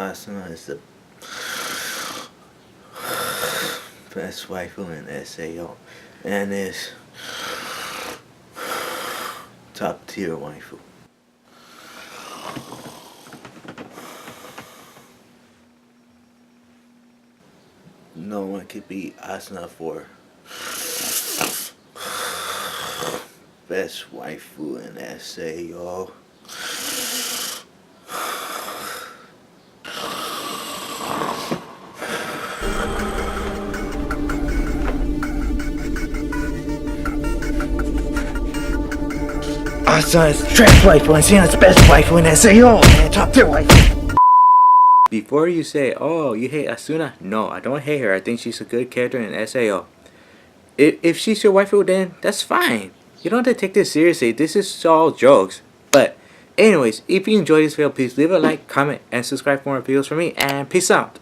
Asuna is the best waifu in SAO and is top tier waifu. No one could beat Asuna for best waifu in SAO. Asuna is trash waifu and Sina's best waifu in SAO and top tier waifu. Before you say, oh, you hate Asuna, no, I don't hate her. I think she's a good character in SAO. If she's your waifu, then that's fine. You don't have to take this seriously. This is all jokes. But anyways, if you enjoyed this video, please leave a like, comment, and subscribe for more videos from me. And peace out.